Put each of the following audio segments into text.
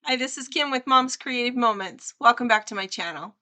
Hi, this is Kim with Mom's Creative Moments. Welcome back to my channel.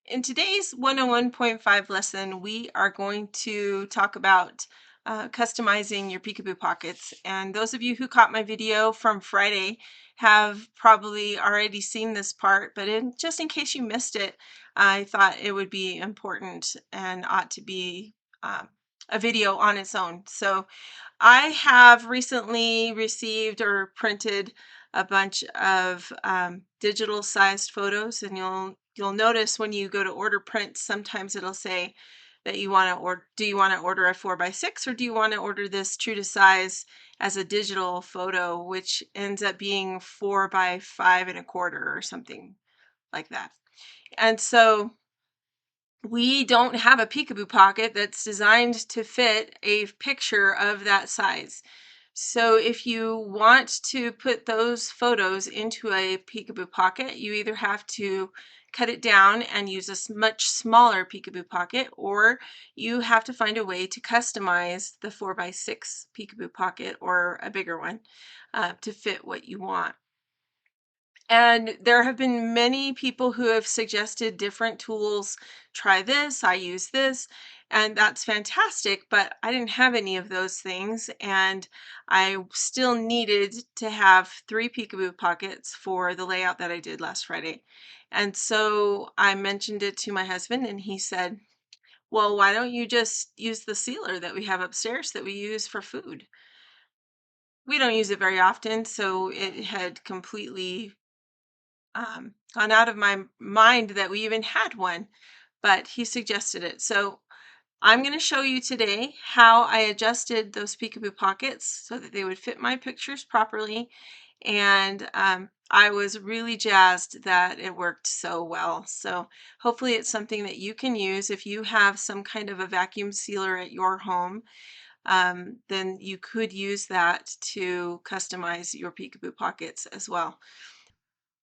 In today's 101.5 lesson, we are going to talk about customizing your Peekaboo Pockets. And those of you who caught my video from Friday have probably already seen this part, but just in case you missed it, I thought it would be important and ought to be a video on its own. So I have recently received or printed a bunch of digital sized photos, and you'll notice when you go to order prints, sometimes it'll say that you want to order, do you want to order a 4x6 or do you want to order this true to size as a digital photo, which ends up being 4x5 1/4 or something like that. And so we don't have a Peekaboo Pocket that's designed to fit a picture of that size. So if you want to put those photos into a Peekaboo Pocket, you either have to cut it down and use a much smaller Peekaboo Pocket, or you have to find a way to customize the 4x6 Peekaboo Pocket or a bigger one to fit what you want. And there have been many people who have suggested different tools. Try this, I use this, and that's fantastic, but I didn't have any of those things, and I still needed to have 3 Peekaboo Pockets for the layout that I did last Friday. And so I mentioned it to my husband, and he said, well, why don't you just use the sealer that we have upstairs that we use for food? We don't use it very often, so it had completely gone out of my mind that we even had one, but he suggested it. So I'm going to show you today how I adjusted those Peekaboo Pockets so that they would fit my pictures properly. And I was really jazzed that it worked so well. So hopefully it's something that you can use if you have some kind of a vacuum sealer at your home. Then you could use that to customize your Peekaboo Pockets as well.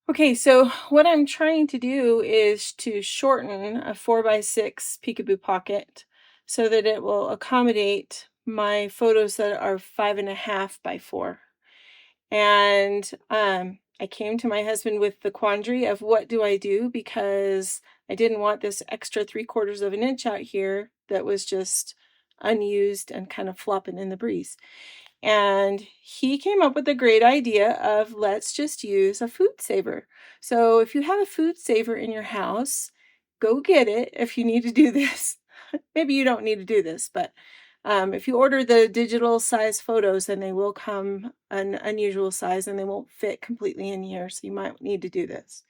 Okay, so what I'm trying to do is to shorten a 4x6 Peekaboo Pocket so that it will accommodate my photos that are 5.5x4. And I came to my husband with the quandary of what do I do, because I didn't want this extra 3/4 of an inch out here that was just unused and kind of flopping in the breeze. And he came up with a great idea of let's just use a food saver. So if you have a food saver in your house, go get it if you need to do this. Maybe you don't need to do this, but if you order the digital size photos, then they will come an unusual size and they won't fit completely in here. So you might need to do this.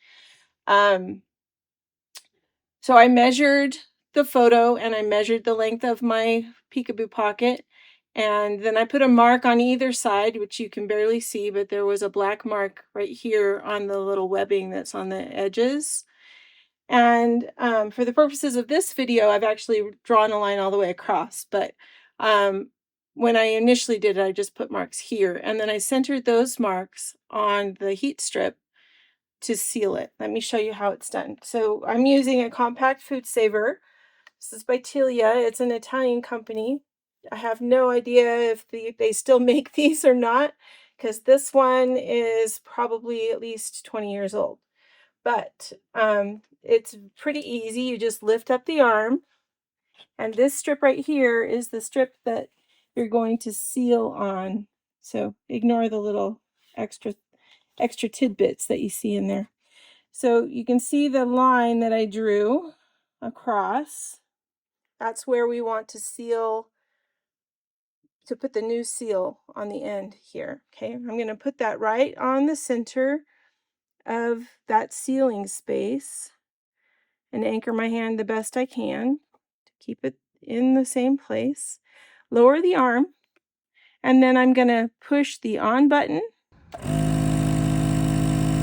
So I measured the photo and I measured the length of my Peekaboo Pocket. And then I put a mark on either side, which you can barely see, but there was a black mark right here on the little webbing that's on the edges. And for the purposes of this video, I've actually drawn a line all the way across. But when I initially did it, I just put marks here. And then I centered those marks on the heat strip to seal it. Let me show you how it's done. So I'm using a compact food saver. This is by Tilia. It's an Italian company. I have no idea if they still make these or not, because this one is probably at least 20 years old. But it's pretty easy. You just lift up the arm, and this strip right here is the strip that you're going to seal on. So ignore the little extra tidbits that you see in there. So you can see the line that I drew across. That's where we want to seal, to put the new seal on the end here. Okay, I'm going to put that right on the center of that sealing space and anchor my hand the best I can to keep it in the same place. Lower the arm, and then I'm going to push the on button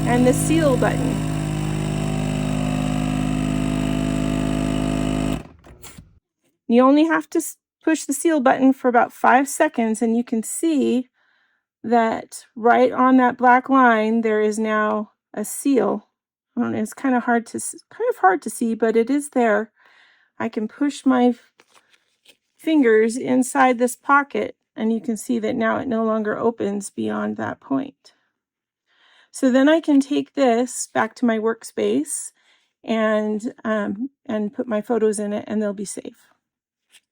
and the seal button. You only have to push the seal button for about 5 seconds, and you can see that right on that black line there is now a seal don't know, it's kind of hard to see, but it is there. I can push my fingers inside this pocket, and you can see that now it no longer opens beyond that point. So then I can take this back to my workspace and put my photos in it, and they'll be safe.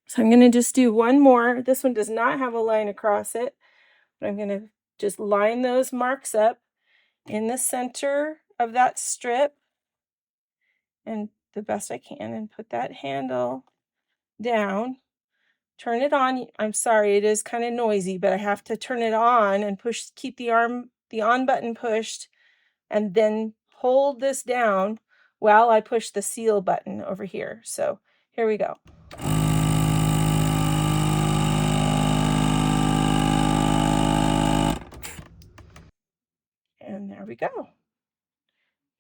So I'm going to just do one more. This one does not have a line across it, but I'm going to just line those marks up in the center of that strip and the best I can, and put that handle down. Turn it on. I'm sorry, it is kind of noisy, but I have to turn it on and keep the on button pushed, and then hold this down while I push the seal button over here. So here we go. And there we go.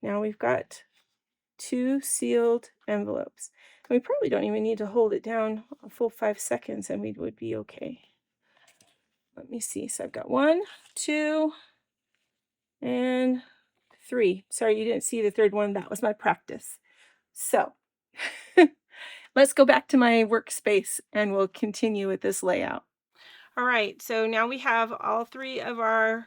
Now we've got 2 sealed envelopes. And we probably don't even need to hold it down a full 5 seconds and we would be okay. Let me see. So I've got 1, 2, and 3. Sorry, you didn't see the third one. That was my practice. So let's go back to my workspace and we'll continue with this layout. All right, so now we have all 3 of our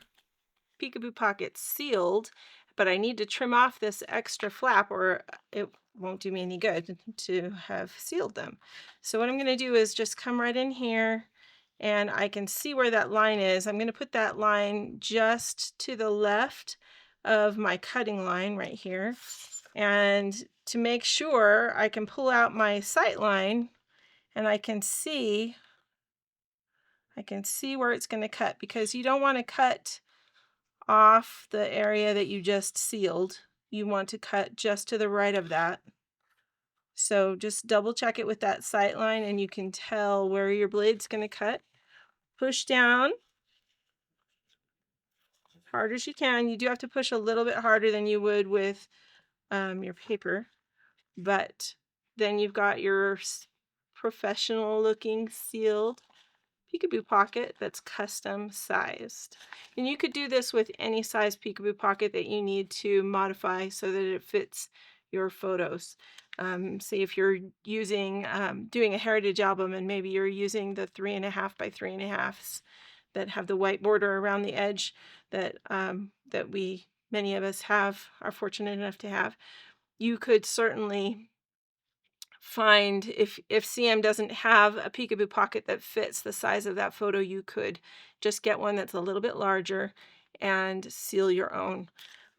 Peekaboo Pockets sealed, but I need to trim off this extra flap or it won't do me any good to have sealed them. So what I'm going to do is just come right in here, and I can see where that line is. I'm going to put that line just to the left of my cutting line right here. And to make sure, I can pull out my sight line and I can see where it's going to cut, because you don't want to cut off the area that you just sealed. You want to cut just to the right of that. So just double check it with that sight line and you can tell where your blade's going to cut. Push down as hard as you can. You do have to push a little bit harder than you would with your paper, but then you've got your professional looking sealed Peekaboo pocket that's custom sized. And you could do this with any size Peekaboo pocket that you need to modify so that it fits your photos. Say if you're using doing a heritage album and maybe you're using the 3.5 by 3.5s that have the white border around the edge that many of us are fortunate enough to have, you could certainly find, if CM doesn't have a Peekaboo pocket that fits the size of that photo, you could just get one that's a little bit larger and seal your own,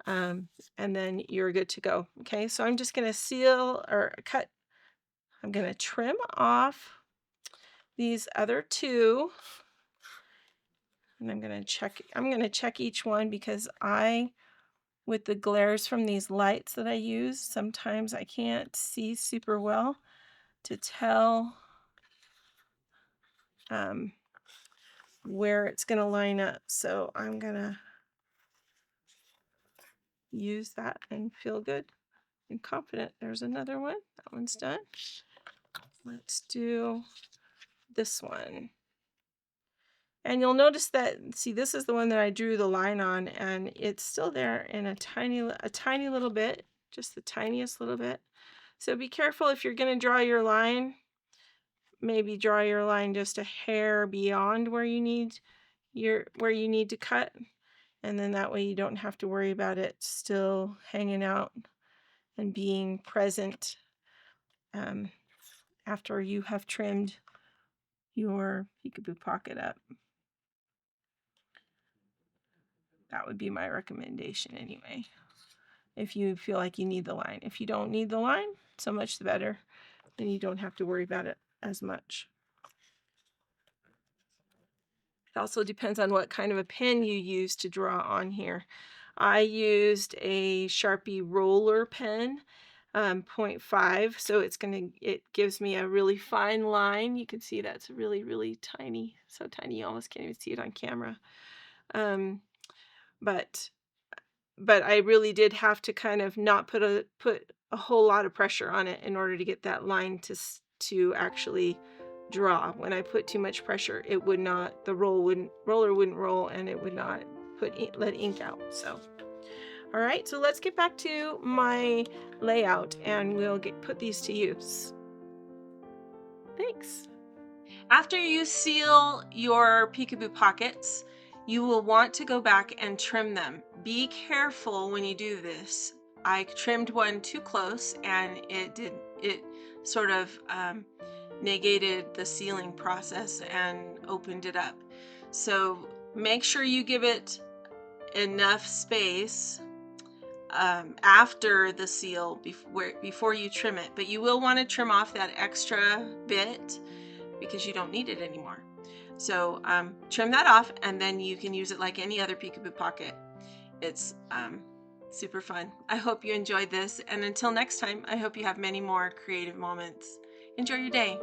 and then you're good to go. Okay, so I'm just going to seal or cut. I'm going to trim off these other 2, and I'm going to check each one, because with the glares from these lights that I use, sometimes I can't see super well to tell where it's going to line up. So I'm going to use that and feel good and confident. There's another one. That one's done. Let's do this one. And you'll notice that, see, this is the one that I drew the line on, and it's still there in a tiny little bit, just the tiniest little bit. So be careful if you're going to draw your line. Maybe draw your line just a hair beyond where you need to cut, and then that way you don't have to worry about it still hanging out and being present after you have trimmed your Peekaboo pocket up. That would be my recommendation anyway, if you feel like you need the line. If you don't need the line, so much the better. Then you don't have to worry about it as much. It also depends on what kind of a pen you use to draw on here. I used a Sharpie roller pen, 0.5, so it gives me a really fine line. You can see that's really, really tiny, so tiny you almost can't even see it on camera. But I really did have to kind of not put a whole lot of pressure on it in order to get that line to actually draw. When I put too much pressure, it would not, the roller wouldn't roll, and it would not let ink out. So All right, so let's get back to my layout and we'll put these to use. Thanks. After you seal your Peekaboo Pockets, you will want to go back and trim them. Be careful when you do this. I trimmed one too close and it sort of negated the sealing process and opened it up. So make sure you give it enough space after the seal before you trim it, but you will want to trim off that extra bit because you don't need it anymore. So trim that off and then you can use it like any other Peekaboo Pocket. It's super fun. I hope you enjoyed this, and until next time, I hope you have many more creative moments. Enjoy your day.